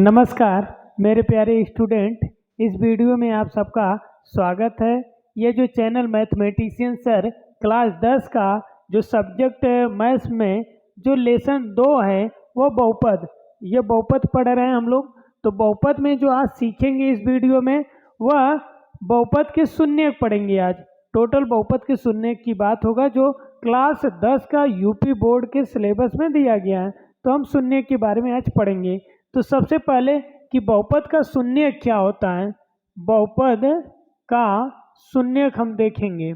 नमस्कार मेरे प्यारे स्टूडेंट, इस वीडियो में आप सबका स्वागत है। ये जो चैनल मैथमेटिशियन सर क्लास 10 का जो सब्जेक्ट है मैथ्स में जो लेसन 2 है वो बहुपद, ये बहुपद पढ़ रहे हैं हम लोग। तो बहुपद में जो आज सीखेंगे इस वीडियो में वह बहुपद के शून्य पढ़ेंगे। आज टोटल बहुपद के शून्य की बात होगा जो क्लास 10 का यूपी बोर्ड के सिलेबस में दिया गया है। तो हम शून्य के बारे में आज पढ़ेंगे। तो सबसे पहले कि बहुपद का शून्य क्या होता है, बहुपद का शून्य हम देखेंगे।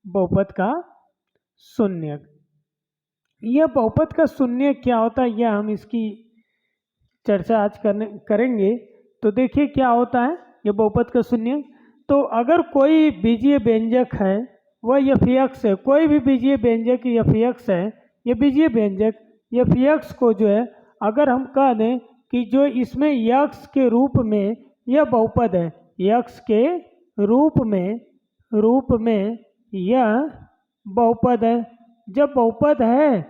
बहुपद का शून्य, यह बहुपद का शून्य क्या होता है यह हम इसकी चर्चा आज करेंगे। तो देखिए क्या होता है यह बहुपद का शून्य। तो अगर कोई बीजीय व्यंजक है वह एफ है, कोई भी बीजीय व्यंजक एफ है, यह बीजीय व्यंजक एफ को जो है अगर हम कह दें कि जो इसमें यक्स के रूप में यह बहुपद है, यक्स के रूप में यह बहुपद है। जब बहुपद है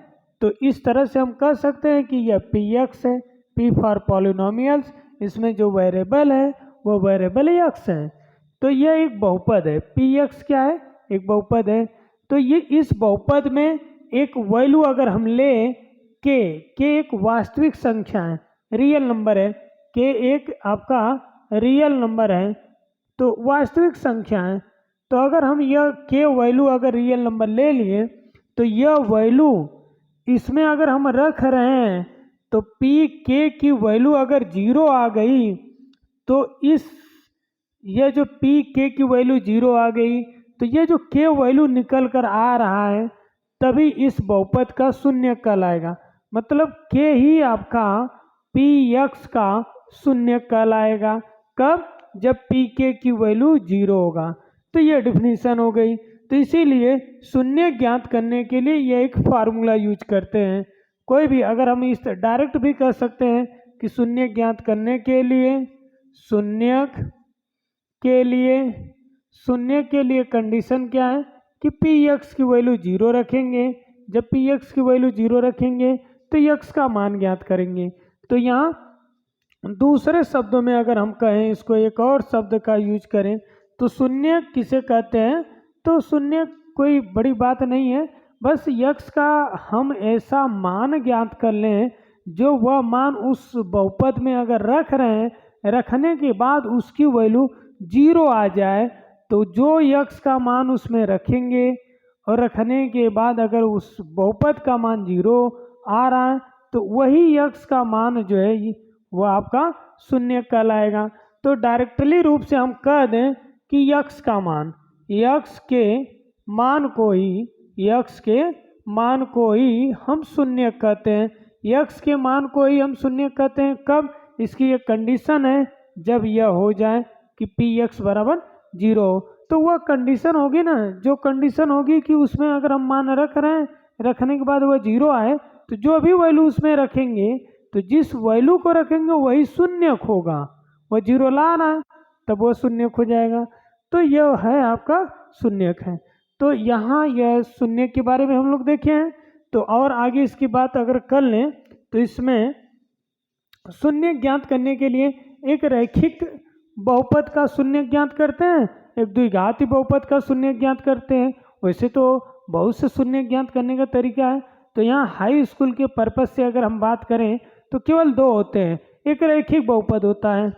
तो इस तरह से हम कह सकते हैं कि यह पी एक्स है, पी फॉर पॉलिनोमियल्स, इसमें जो वेरिएबल है वो वेरिएबल यक्स है। तो यह एक बहुपद है, पी एक्स क्या है, एक बहुपद है। तो ये इस बहुपद में एक वैल्यू अगर हम ले के एक वास्तविक संख्या है, रियल नंबर है, के एक आपका रियल नंबर है, तो वास्तविक संख्या है। तो अगर हम यह के वैल्यू अगर रियल नंबर ले लिए तो यह वैल्यू इसमें अगर हम रख रहे हैं तो पी के की वैल्यू अगर 0 आ गई तो यह जो पी के की वैल्यू 0 आ गई तो यह जो के वैल्यू निकल कर आ रहा है तभी इस बहुपद का शून्य कहलाएगा। मतलब के ही आपका पी एक्स का शून्य कहलाएगा। कब? जब पी के की वैल्यू 0 होगा। तो ये डिफिनीशन हो गई। तो इसीलिए शून्य ज्ञात करने के लिए ये एक फार्मूला यूज करते हैं। कोई भी अगर हम इस डायरेक्ट भी कह सकते हैं कि शून्य ज्ञात करने के लिए कंडीशन क्या है कि पी एक्स की वैल्यू 0 रखेंगे। जब पी एक्स की वैल्यू 0 रखेंगे तो यक्स का मान ज्ञात करेंगे। तो यहाँ दूसरे शब्दों में अगर हम कहें, इसको एक और शब्द का यूज करें तो शून्य किसे कहते हैं, तो शून्य कोई बड़ी बात नहीं है, बस यक्स का हम ऐसा मान ज्ञात कर लें जो वह मान उस बहुपद में अगर रख रहे हैं, रखने के बाद उसकी वैल्यू 0 आ जाए तो जो यक्स का मान उसमें रखेंगे और रखने के बाद अगर उस बहुपद का मान 0 आ रहा है तो वही यक्स का मान जो है वो आपका शून्य कहलाएगा। तो डायरेक्टली रूप से हम कह दें कि यक्स का मान, यक्स के मान को ही हम शून्य कहते हैं। यक्स के मान को ही हम शून्य कहते हैं कब? इसकी एक कंडीशन है जब यह हो जाए कि पी एक्स बराबर 0। तो वह कंडीशन होगी ना, जो कंडीशन होगी कि उसमें अगर हम मान रख रहे हैं, रखने के बाद वह 0 आए तो जो भी वैल्यू उसमें रखेंगे तो जिस वैल्यू को रखेंगे वही शून्य होगा। वह 0 ला रहा है तब वह शून्य हो जाएगा। तो यह है आपका शून्य है। तो यहाँ यह शून्य के बारे में हम लोग देखे हैं। तो और आगे इसकी बात अगर कर लें तो इसमें शून्य ज्ञात करने के लिए एक रैखिक बहुपद का शून्य ज्ञात करते हैं, एक द्विघाती बहुपद का शून्य ज्ञात करते हैं। वैसे तो बहुत से शून्य ज्ञात करने का तरीका है। तो यहाँ हाई स्कूल के पर्पस से अगर हम बात करें तो केवल 2 होते हैं, एक रैखिक बहुपद होता है।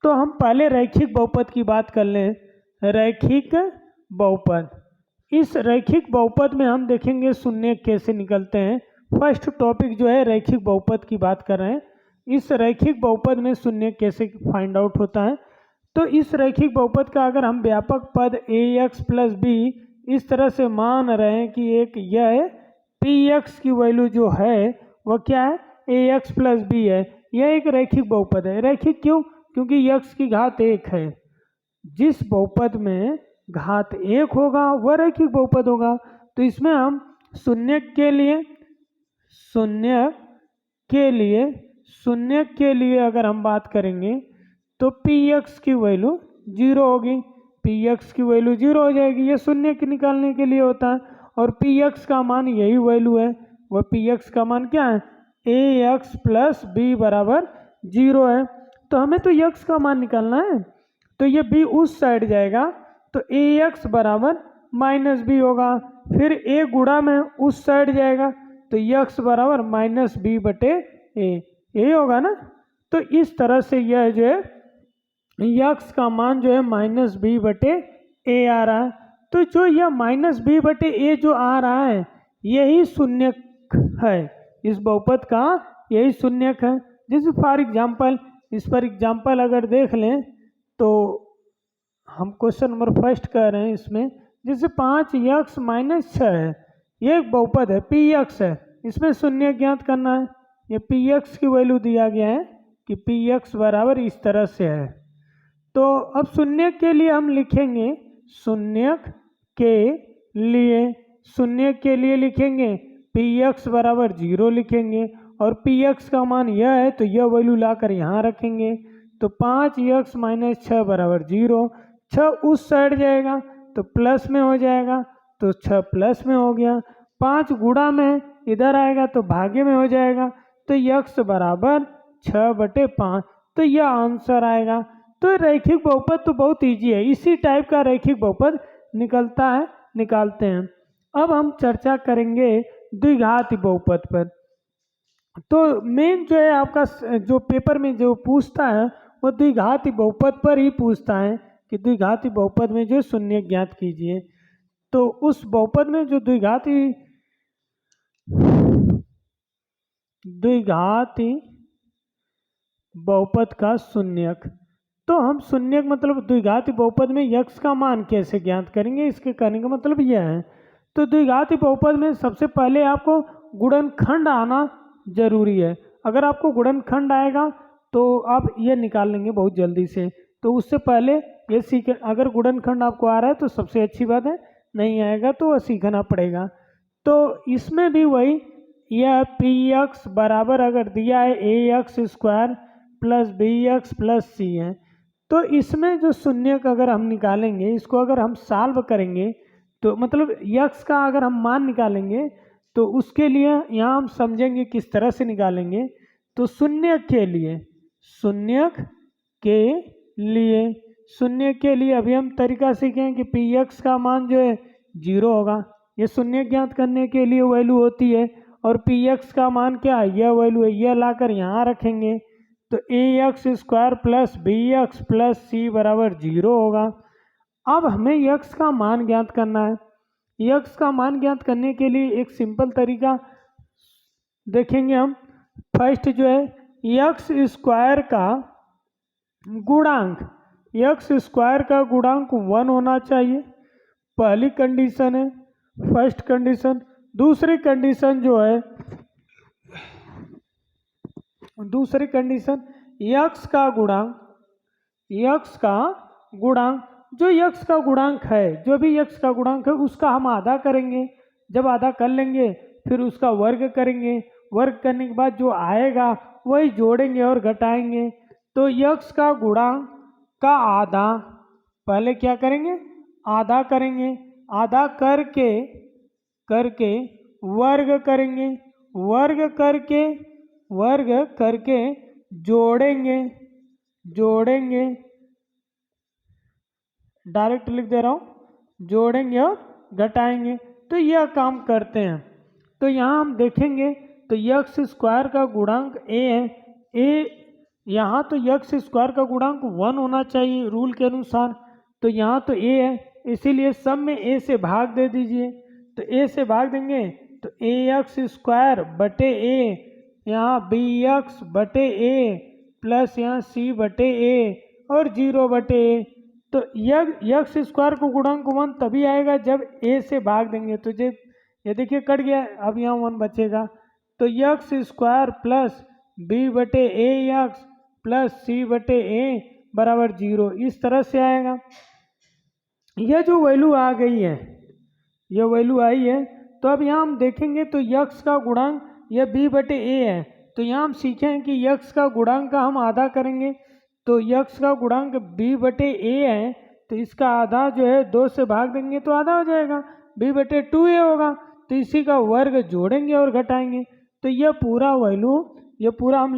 तो हम पहले रैखिक बहुपद की बात कर लें। रैखिक बहुपद, इस रैखिक बहुपद में हम देखेंगे शून्य कैसे निकलते हैं। फर्स्ट टॉपिक जो है रैखिक बहुपद की बात कर रहे हैं। इस रैखिक बहुपद में शून्य कैसे फाइंड आउट होता है। तो इस रैखिक बहुपद का अगर हम व्यापक पद ए एक्स प्लस बी इस तरह से मान रहे हैं कि एक यह है पी एक्स की वैल्यू जो है वह क्या है, ए एक्स प्लस बी है, यह एक रैखिक बहुपद है। रैखिक क्यों? क्योंकि यक्स की घात 1 है। जिस बहुपद में घात 1 होगा वह रैखिक बहुपद होगा। तो इसमें हम शून्य के लिए अगर हम बात करेंगे तो पी एक्स की वैल्यू 0 होगी, पी एक्स की वैल्यू 0 हो जाएगी। ये शून्य के निकालने के लिए होता है और पी एक्स का मान यही वैल्यू है। वह पी एक्स का मान क्या है, ए एक्स प्लस बी बराबर 0 है। तो हमें तो x का मान निकालना है, तो ये b उस साइड जाएगा, तो ax बराबर माइनस बी होगा। फिर a गुणा में उस साइड जाएगा, तो x बराबर माइनस बी बटे ए होगा ना। तो इस तरह से यह जो है x का मान जो है माइनस बी बटे ए आ रहा है। तो जो यह माइनस बी बटे ए जो आ रहा है यही शून्यक है, इस बहुपद का यही शून्यक है। जैसे फॉर एग्जांपल इस पर एग्जांपल अगर देख लें तो हम क्वेश्चन नंबर फर्स्ट कर रहे हैं इसमें, जैसे 5x माइनस 6 है, ये एक बहुपद है px है, इसमें शून्य ज्ञात करना है। ये px की वैल्यू दिया गया है कि px बराबर इस तरह से है। तो अब शून्य के लिए हम लिखेंगे, शून्य के लिए लिखेंगे px बराबर 0 लिखेंगे, और px का मान यह है तो यह वैल्यू लाकर यहाँ रखेंगे। तो 5x माइनस 6 बराबर 0, 6 उस साइड जाएगा तो प्लस में हो जाएगा, तो 6 प्लस में हो गया। 5 गुणा में इधर आएगा तो भागे में हो जाएगा, तो x बराबर 6/5, तो यह आंसर आएगा। तो रैखिक बहुपद तो बहुत इजी है, इसी टाइप का रैखिक बहुपद निकालते हैं। अब हम चर्चा करेंगे द्विघाती बहुपद पर। तो मेन जो है आपका जो पेपर में जो पूछता है वो द्विघाती बहुपद पर ही पूछता है कि द्विघाती बहुपद में जो शून्य ज्ञात कीजिए। तो उस बहुपद में जो द्विघाती बहुपद का शून्यक, तो हम शून्यक मतलब द्विघाती बहुपद में x का मान कैसे ज्ञात करेंगे, इसके कहने का मतलब यह है। तो द्विघाती बहुपद में सबसे पहले आपको गुणनखंड आना जरूरी है। अगर आपको गुणनखंड आएगा तो आप ये निकाल लेंगे बहुत जल्दी से। तो उससे पहले ये सीख, अगर गुणनखंड आपको आ रहा है तो सबसे अच्छी बात है, नहीं आएगा तो सीखना पड़ेगा। तो इसमें भी वही, यह px बराबर अगर दिया है ax² plus bx plus c है, तो इसमें जो शून्यक अगर हम निकालेंगे, इसको अगर हम सॉल्व करेंगे तो मतलब x का अगर हम मान निकालेंगे तो उसके लिए यहाँ हम समझेंगे किस तरह से निकालेंगे। तो शून्यक के लिए अभी हम तरीका सीखें कि px का मान जो है 0 होगा, ये शून्य ज्ञात करने के लिए वैल्यू होती है। और px का मान क्या है, यह वैल्यू है, यह लाकर यहाँ रखेंगे तो ax² plus bx plus c बराबर 0 होगा। अब हमें x का मान ज्ञात करना है। x का मान ज्ञात करने के लिए एक सिंपल तरीका देखेंगे हम। फर्स्ट जो है x² का गुणांक 1 होना चाहिए, पहली कंडीशन है, फर्स्ट कंडीशन। दूसरी कंडीशन जो है, दूसरी कंडीशन x का गुणांक, जो x का गुणांक है, जो भी x का गुणांक है उसका हम आधा करेंगे। जब आधा कर लेंगे फिर उसका वर्ग करेंगे, वर्ग करने के बाद जो आएगा वही जोड़ेंगे और घटाएंगे। तो x का गुणांक का आधा पहले क्या करेंगे, आधा करेंगे, आधा करके वर्ग करेंगे, वर्ग करके जोड़ेंगे, डायरेक्ट लिख दे रहा हूँ, जोड़ेंगे और घटाएंगे। तो यह काम करते हैं। तो यहाँ हम देखेंगे तो x² का गुणांक a है, यहाँ तो x² का गुणांक 1 होना चाहिए रूल के अनुसार, तो यहाँ तो a है, इसीलिए सब में a से भाग दे दीजिए। तो a से भाग देंगे तो ax² बटे a, यहाँ bx बटे a प्लस यहाँ c बटे a और 0 बटे a। तो x² को गुणांक 1 तभी आएगा जब a से भाग देंगे, तो ये देखिए कट गया, अब यहाँ 1 बचेगा। तो x² प्लस b बटे ax प्लस c बटे a बराबर 0, इस तरह से आएगा। यह जो वैल्यू आ गई है, यह वैल्यू आई है, तो अब यहाँ हम देखेंगे तो x का गुणांक यह b बटे a है, तो यहाँ हम सीखें कि x का गुणांक का हम आधा करेंगे। तो x का गुणांक b बटे a है, तो इसका आधा जो है 2 से भाग देंगे तो आधा हो जाएगा, b बटे 2a होगा, तो इसी का वर्ग जोड़ेंगे और घटाएंगे। तो यह पूरा वैल्यू, यह पूरा हम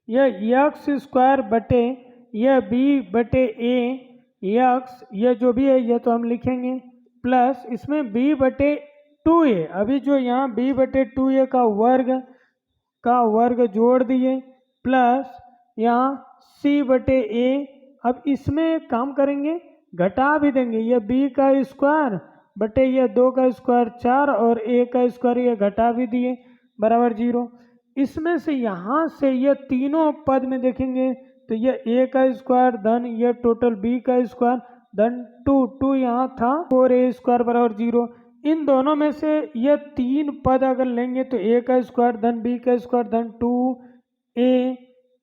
यह यक्स स्क्वायर बटे यह बी बटे ए यक्स, यह जो भी है यह तो हम लिखेंगे, प्लस इसमें बी बटे 2a, अभी जो यहाँ b बटे 2a का वर्ग जोड़ दिए, प्लस यहाँ c बटे a। अब इसमें एक काम करेंगे, घटा भी देंगे, यह b का स्क्वायर बटे यह 2 का स्क्वायर 4 और a का स्क्वायर यह घटा भी दिए बराबर 0। इसमें से यहाँ से यह तीनों पद में देखेंगे तो यह a का स्क्वायर धन यह टोटल b का स्क्वायर धन 2 यहाँ था 4a स्क्वायर बराबर 0। इन दोनों में से यह तीन पद अगर लेंगे तो a का स्क्वायर धन b का स्क्वायर धन 2a,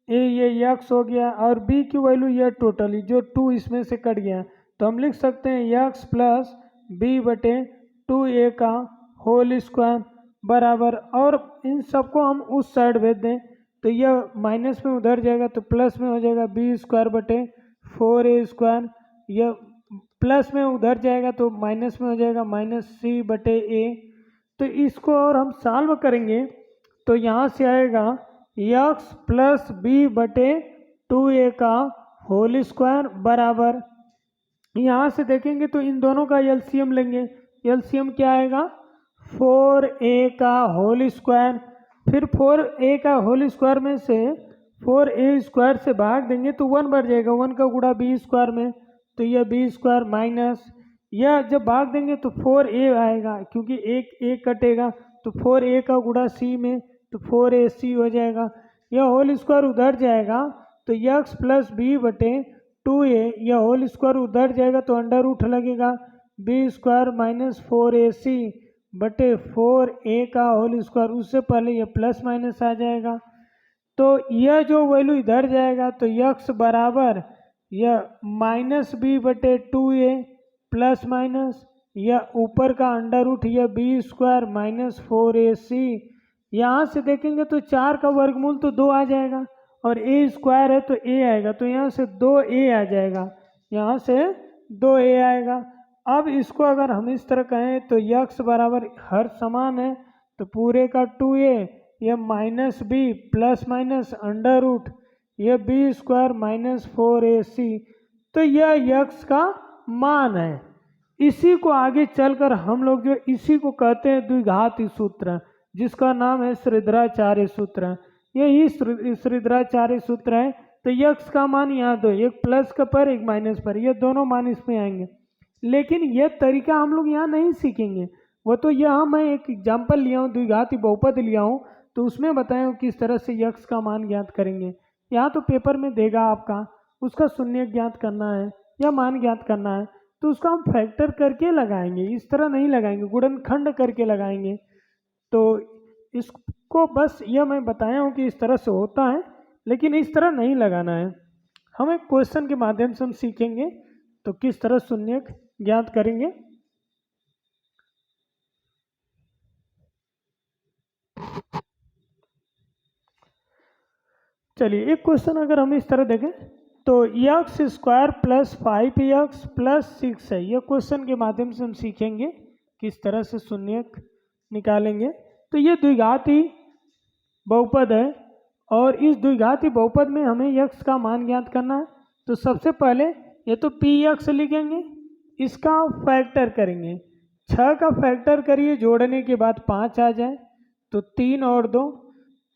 ये यक्स हो गया और b की वैल्यू यह टोटल जो 2 इसमें से कट गया, तो हम लिख सकते हैं यक्स प्लस b बटे 2a का होल स्क्वायर बराबर, और इन सबको हम उस साइड भेज दें तो यह माइनस में उधर जाएगा तो प्लस में हो जाएगा b स्क्वायर बटे 4a स्क्वायर, यह प्लस में उधर जाएगा तो माइनस में हो जाएगा माइनस c बटे a। तो इसको और हम सॉल्व करेंगे तो यहाँ से आएगा यक्स प्लस b बटे 2a का होल स्क्वायर बराबर, यहाँ से देखेंगे तो इन दोनों का एलसीएम लेंगे, एलसीएम क्या आएगा 4a का होल स्क्वायर, फिर 4a का होल स्क्वायर में से 4a स्क्वायर से भाग देंगे तो 1 बढ़ जाएगा, 1 का गुणा b स्क्वायर में तो यह b स्क्वायर माइनस, यह जब भाग देंगे तो 4a आएगा क्योंकि एक a कटेगा तो 4a का गुणा c में तो 4ac हो जाएगा, यह होल स्क्वायर उधर जाएगा तो यक्स प्लस b बटे 2a, यह होल स्क्वायर उधर जाएगा तो अंडर रूट लगेगा b स्क्वायर माइनस 4ac बटे 4a का होल स्क्वायर, उससे पहले यह प्लस माइनस आ जाएगा तो यह जो वैल्यू इधर जाएगा तो यक्स बराबर यह माइनस b बटे 2a प्लस माइनस यह ऊपर का अंडर रूट यह b स्क्वायर माइनस 4ac, यहाँ से देखेंगे तो 4 का वर्गमूल तो 2 आ जाएगा और a स्क्वायर है तो a आएगा तो यहाँ से 2a आ जाएगा, यहाँ से 2a आएगा। अब इसको अगर हम इस तरह कहें तो यक्स बराबर हर समान है तो पूरे का 2a, यह minus b plus minus under root यह b स्क्वायर माइनस 4ac, तो यह यक्स का मान है। इसी को आगे चलकर हम लोग जो इसी को कहते हैं द्विघाती सूत्र, जिसका नाम है श्रीधराचार्य सूत्र, यही श्रीधराचार्य सूत्र है। तो यक्स का मान यहाँ दो, एक प्लस का पर एक माइनस पर, ये दोनों मान इसमें आएंगे, लेकिन यह तरीका हम लोग यहाँ नहीं सीखेंगे, वो तो यहाँ मैं एक एग्जाम्पल लिया हूँ, द्विघाती बहुपद लिया हूँ तो उसमें बताया हूँ किस तरह से यक्स का मान ज्ञात करेंगे। यहाँ तो पेपर में देगा आपका, उसका शून्य ज्ञात करना है या मान ज्ञात करना है तो उसका हम फैक्टर करके लगाएंगे, इस तरह नहीं लगाएंगे, गुणनखंड करके लगाएंगे। तो इसको बस यह मैं बताया हूँ कि इस तरह से होता है, लेकिन इस तरह नहीं लगाना है। हम एक क्वेश्चन के माध्यम से हम सीखेंगे तो किस तरह शून्य ज्ञात करेंगे। चलिए एक क्वेश्चन अगर हम इस तरह देखें तो x square plus 5x plus 6 है, यह क्वेश्चन के माध्यम से हम सीखेंगे किस तरह से शून्य निकालेंगे। तो ये द्विघाती बहुपद है और इस द्विघाती बहुपद में हमें यक्स का मान ज्ञात करना है। तो सबसे पहले ये तो px लिखेंगे, इसका फैक्टर करेंगे, 6 का फैक्टर करिए, जोड़ने के बाद 5 आ जाए तो 3 और 2,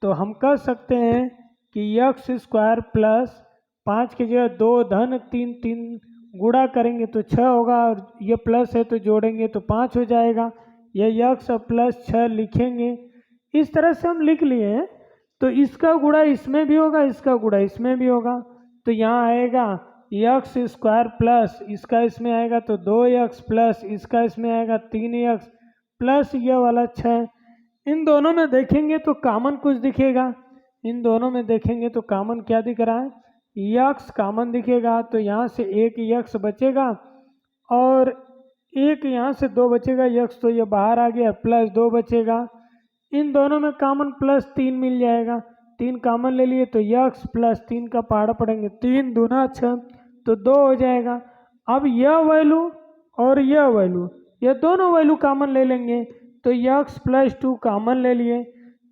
तो हम कह सकते हैं कि यक्स स्क्वायर प्लस 5 की जगह 2 धन 3 3 गुणा करेंगे तो 6 होगा और ये प्लस है तो जोड़ेंगे तो 5 हो जाएगा, यह यक्स प्लस 6 लिखेंगे। इस तरह से हम लिख लिए हैं तो इसका गुणा इसमें भी होगा, इसका गुणा इसमें भी होगा, तो यहाँ आएगा यक्स स्क्वायर प्लस इसका इसमें आएगा तो 2x प्लस इसका इसमें आएगा 3x प्लस यह वाला 6। इन दोनों में देखेंगे तो कॉमन कुछ दिखेगा, इन दोनों में देखेंगे तो कॉमन क्या दिख रहा है, यक्स कॉमन दिखेगा, तो यहाँ से एक यक्स बचेगा और एक यहाँ से 2 बचेगा, यक्स तो ये बाहर आ गया, प्लस 2 बचेगा, इन दोनों में कॉमन प्लस 3 मिल जाएगा, 3 कॉमन ले लिए तो यक्स प्लस 3 का पहाड़ा पड़ेंगे, 3 दूना 6 तो 2 हो जाएगा। अब यह वैल्यू और यह वैल्यू, यह दोनों वैल्यू कॉमन ले लेंगे तो यक्स प्लस 2 कॉमन ले लिए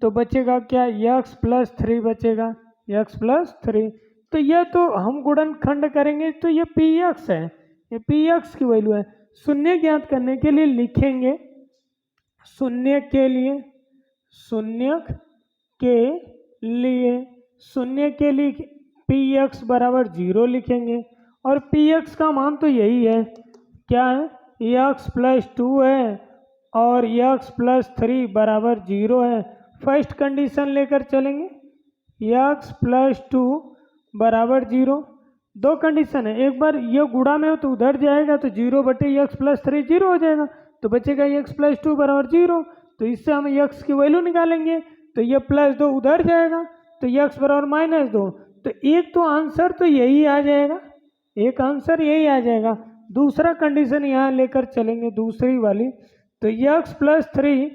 तो बचेगा क्या, यक्स प्लस 3 बचेगा, एक्स प्लस 3। तो यह तो हम गुणनखंड करेंगे तो ये पी एक्स है, ये पी एक्स की वैल्यू है। शून्य ज्ञात करने के लिए लिखेंगे शून्य के लिए, शून्य के लिए, शून्य के लिए पी एक्स बराबर 0 लिखेंगे। और पी एक्स का मान तो यही है, क्या है, एक्स प्लस 2 है और एक्स प्लस 3 बराबर 0 है। फर्स्ट कंडीशन लेकर चलेंगे, एक्स प्लस 2 बराबर 0। दो कंडीशन है, एक बार ये गुणा में हो तो उधर जाएगा तो 0 बटे एक्स प्लस 3 0 हो जाएगा, तो बचेगा एक्स प्लस 2 बराबर 0। तो इससे हम एक्स की वैल्यू निकालेंगे, तो ये प्लस 2 उधर जाएगा तो एक्स बराबर माइनस 2। तो एक तो आंसर तो यही आ जाएगा, एक आंसर यही आ जाएगा। दूसरा कंडीशन यहाँ लेकर चलेंगे, दूसरी वाली, तो एक्स प्लस 3,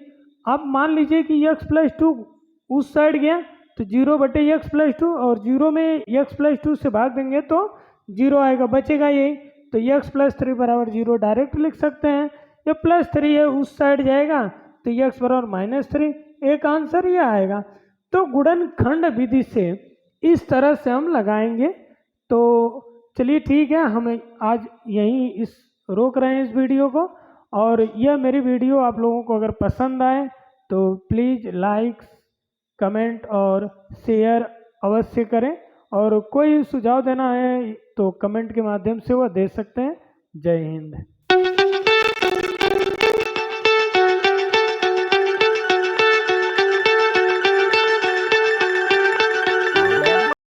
अब मान लीजिए कि एक्स प्लस 2 उस साइड गया तो 0 बटे एक्स प्लस 2, और 0 में एक्स प्लस 2 से भाग देंगे तो 0 आएगा, बचेगा यही। तो एक्स प्लस 3 बराबर 0 डायरेक्ट लिख सकते हैं। ये प्लस 3 है उस साइड जाएगा तो एक्स बराबर माइनस 3, एक आंसर ये आएगा। तो गुणनखंड विधि से इस तरह से हम लगाएंगे। तो चलिए ठीक है, हम आज यहीं रोक रहे हैं इस वीडियो को। और यह मेरी वीडियो आप लोगों को अगर पसंद आए तो प्लीज़ लाइक, कमेंट और शेयर अवश्य करें। और कोई सुझाव देना है तो कमेंट के माध्यम से वो दे सकते हैं। जय हिंद।